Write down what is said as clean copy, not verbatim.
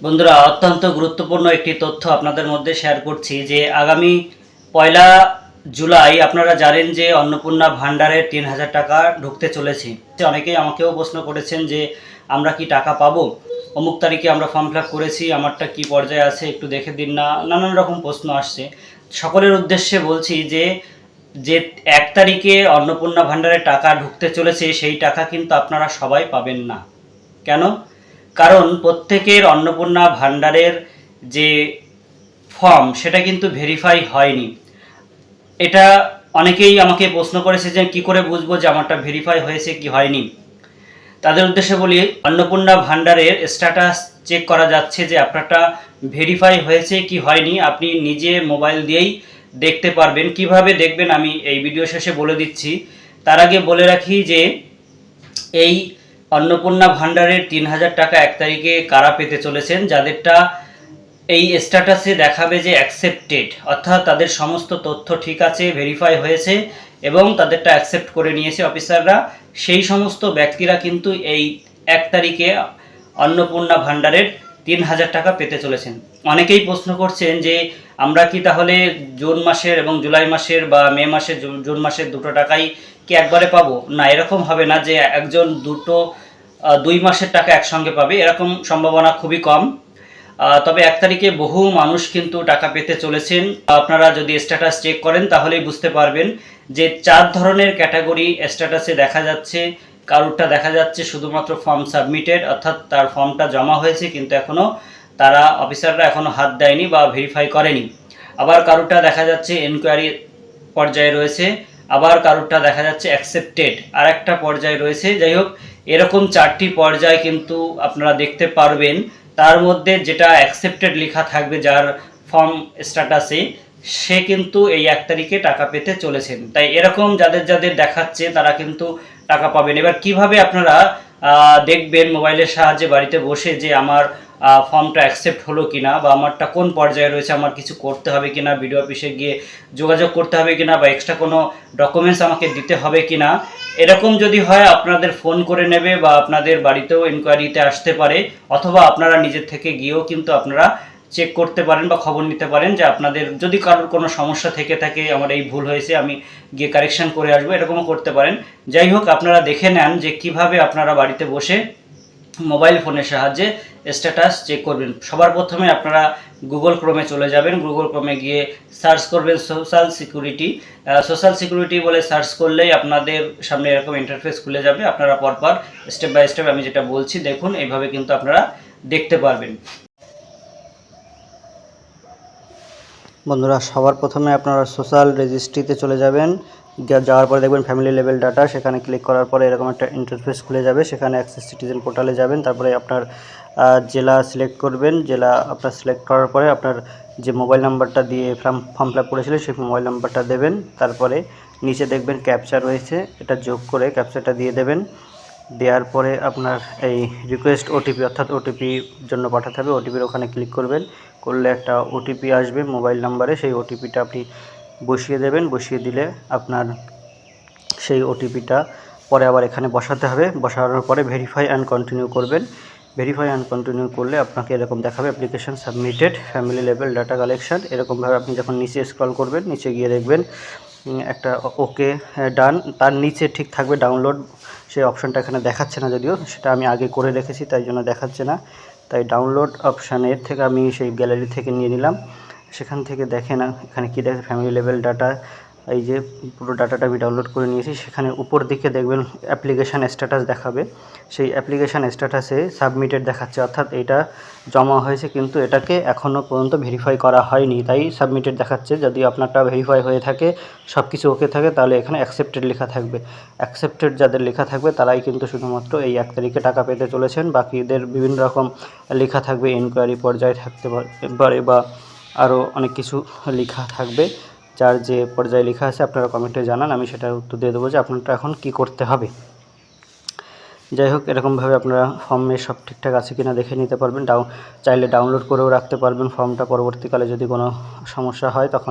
বন্ধুরা, অত্যন্ত গুরুত্বপূর্ণ একটি তথ্য আপনাদের মধ্যে শেয়ার করছি যে আগামী 1 জুলাই আপনারা জানেন যে অন্নপূর্ণা ভাণ্ডারের 3,000 টাকা ঢুকতে চলেছে। অনেকেই আমাকেও প্রশ্ন করেছেন যে আমরা কি টাকা পাবো, অমুক তারিখে আমরা ফর্ম ফিল আপ করেছি, আমারটা কি পর্যায়ে আছে একটু দেখে দিন না, নানান রকম প্রশ্ন আসছে। সকলের উদ্দেশ্যে বলছি যে যে 1 তারিখে অন্নপূর্ণা ভাণ্ডারের টাকা ঢুকতে চলেছে সেই টাকা কিন্তু আপনারা সবাই পাবেন না। কেন? কারণ প্রত্যেকের অন্নপূর্ণা ভাণ্ডারের যে ফর্ম সেটা কিন্তু ভেরিফাই হয়নি। এটা অনেকেই আমাকে প্রশ্ন করেছে যে কি করে বুঝবো যে আমারটা ভেরিফাই হয়েছে কি হয়নি। তাদের উদ্দেশ্যে বলি, অন্নপূর্ণা ভাণ্ডারের স্ট্যাটাস চেক করা যাচ্ছে যে আপনারটা ভেরিফাই হয়েছে কি হয়নি আপনি নিজে মোবাইল দিয়েই দেখতে পারবেন। কিভাবে দেখবেন আমি এই ভিডিও শেষে বলে দিচ্ছি। তার আগে বলে রাখি যে এই অন্নপূর্ণা ভাণ্ডারের 3,000 টাকা 1 তারিখে কারা পেতে চলেছেন, যাদেরটা এই স্ট্যাটাসে দেখাবে যে অ্যাকসেপ্টেড, অর্থাৎ তাদের সমস্ত তথ্য ঠিক আছে, ভেরিফাই হয়েছে এবং তাদেরটা অ্যাকসেপ্ট করে নিয়েছে অফিসাররা, সেই সমস্ত ব্যক্তিরা কিন্তু এই 1 তারিখে অন্নপূর্ণা ভাণ্ডারের 3,000 টাকা পেতে চলেছেন। অনেকেই প্রশ্ন করছেন যে আমরা কি তাহলে জুন মাসের এবং জুলাই মাসের বা মে মাসের জুন মাসের দুটো টাকাই কি একবারে পাবো? না, এরকম হবে না যে একজন 2 মাসের টাকা একসঙ্গে পাবে, এরকম সম্ভাবনা খুবই কম। তবে 1 তারিখে বহু মানুষ কিন্তু টাকা পেতে চলেছেন। আপনারা যদি স্ট্যাটাস চেক করেন তাহলেই বুঝতে পারবেন যে 4 ধরনের ক্যাটাগরি স্ট্যাটাসে দেখা যাচ্ছে। কারোরটা দেখা যাচ্ছে শুধুমাত্র ফর্ম সাবমিটেড, অর্থাৎ তার ফর্মটা জমা হয়েছে কিন্তু এখনও তারা অফিসাররা এখনও হাত দেয়নি বা ভেরিফাই করেনি। আবার কারোরটা দেখা যাচ্ছে এনকোয়ারি পর্যায়ে রয়েছে, আবার কারোরটা দেখা যাচ্ছে অ্যাকসেপ্টেড আর একটা পর্যায়ে রয়েছে। যাই হোক, এরকম 4টি পর্যায় কিন্তু আপনারা দেখতে পারবেন। তার মধ্যে যেটা অ্যাকসেপ্টেড লেখা থাকবে যার ফর্ম স্ট্যাটাসে, সে কিন্তু এই 1 তারিখে টাকা পেতে চলেছেন। তাই এরকম যাদের যাদের দেখাচ্ছে তারা কিন্তু টাকা পাবেন। এবার কিভাবে আপনারা দেখবেন মোবাইলের সাহায্যে বাড়িতে বসে যে আমার ফর্মটা অ্যাকসেপ্ট হলো কিনা বা আমারটা কোন পর্যায়ে রয়েছে, আমার কিছু করতে হবে কিনা, বিডিও অফিসে গিয়ে যোগাযোগ করতে হবে কিনা বা এক্সট্রা কোনো ডকুমেন্টস আমাকে দিতে হবে কিনা, এরকম যদি হয় আপনাদের ফোন করে নেবে বা আপনাদের বাড়িতেও ইনকোয়ারিতে আসতে পারে, অথবা আপনারা নিজের থেকে গিয়েও কিন্তু আপনারা চেক করতে পারেন বা খবর নিতে পারেন যে আপনাদের যদি কারোর কোনো সমস্যা থেকে থাকে, আমার এই ভুল হয়েছে আমি গিয়ে কারেকশন করে আসবো, এরকমও করতে পারেন। যাই হোক, আপনারা দেখে নেন যে কিভাবে আপনারা বাড়িতে বসে মোবাইল ফোনের সাহায্যে স্ট্যাটাস চেক করবেন। সবার প্রথমে আপনারা গুগল ক্রোমে চলে যাবেন। গুগল ক্রোমে গিয়ে সার্চ করবেন সোশ্যাল সিকিউরিটি বলে সার্চ করলেই আপনাদের সামনে এরকম ইন্টারফেস খুলে যাবে। আপনারা পরপর স্টেপ বাই স্টেপ আমি যেটা বলছি দেখুন, এইভাবে কিন্তু আপনারা দেখতে পারবেন। বন্ধুরা, সবার প্রথমে আপনারা সোশ্যাল রেজিস্ট্রিতে চলে যাবেন। যাওয়ার পরে দেখবেন ফ্যামিলি লেভেল ডাটা, সেখানে ক্লিক করার পরে এরকম একটা ইন্টারফেস খুলে যাবে। সেখানে অ্যাক্সেস সিটিজেন পোর্টালে যাবেন, তারপরে আপনার জেলা সিলেক্ট করবেন। জেলা আপনার সিলেক্ট করার পরে আপনার যে মোবাইল নাম্বারটা দিয়ে ফর্ম ফিল আপ করেছিলেন সেই মোবাইল নাম্বারটা দেবেন। তারপরে নিচে দেখবেন ক্যাপচা রয়েছে, এটা যোগ করে ক্যাপচাটা দিয়ে দেবেন। দেওয়ার পরে আপনার এই রিকোয়েস্ট ওটিপি, অর্থাৎ ওটিপির জন্য পাঠাতে হবে, ওটিপির ওখানে ক্লিক করবেন। করলে একটা ওটিপি আসবে মোবাইল নাম্বারে, সেই ওটিপিটা আপনি বসিয়ে দেবেন। বসিয়ে দিলে আপনার সেই ওটিপিটা পরে আবার এখানে বসাতে হবে। বসানোর পরে ভেরিফাই অ্যান্ড কন্টিনিউ করবেন। ভেরিফাই অ্যান্ড কন্টিনিউ করলে আপনাকে এরকম দেখাবে application submitted, family level data collection. এরকমভাবে আপনি যখন নিচে স্ক্রল করবেন, নিচে গিয়ে দেখবেন একটা ওকে ডান, তার নিচে ঠিক থাকবে ডাউনলোড, সেই অপশানটা এখানে দেখাচ্ছে না, যদিও সেটা আমি আগে করে রেখেছি তাই জন্য দেখাচ্ছে না। তাই ডাউনলোড অপশানের থেকে আমি সেই গ্যালারি থেকে নিয়ে নিলাম। সেখান থেকে দেখে না এখানে কী দেখে, ফ্যামিলি লেভেল ডাটা, এই যে পুরো ডাটাটা আমি ডাউনলোড করে নিয়েছি। সেখানে উপর দিকে দেখবেন অ্যাপ্লিকেশান স্ট্যাটাস দেখাবে, সেই অ্যাপ্লিকেশান স্ট্যাটাসে সাবমিটেড দেখাচ্ছে, অর্থাৎ এটা জমা হয়েছে কিন্তু এটাকে এখনও পর্যন্ত ভেরিফাই করা হয়নি, তাই সাবমিটেড দেখাচ্ছে। যদি আপনারটা ভেরিফাই হয়ে থাকে, সব কিছু ওকে থাকে, তাহলে এখানে অ্যাকসেপ্টেড লেখা থাকবে। অ্যাকসেপ্টেড যাদের লেখা থাকবে তারাই কিন্তু শুধুমাত্র এই 1 তারিখে টাকা পেতে চলেছেন। বাকিদের বিভিন্ন রকম লেখা থাকবে, ইনকোয়ারি পর্যায়ে থাকতে পারে বা আরও অনেক কিছু লেখা থাকবে। যার যে পর্যায়ে লেখা আছে আপনারা কমেন্টে জানান, আমি সেটার উত্তর দিয়ে দেবো যে আপনারটা এখন কি করতে হবে। যাই হোক, এরকমভাবে আপনারা ফর্মে সব ঠিকঠাক আছে কিনা দেখে নিতে পারবেন। চাইলে ডাউনলোড করেও রাখতে পারবেন ফর্মটা, পরবর্তীকালে যদি কোনো সমস্যা হয় তখন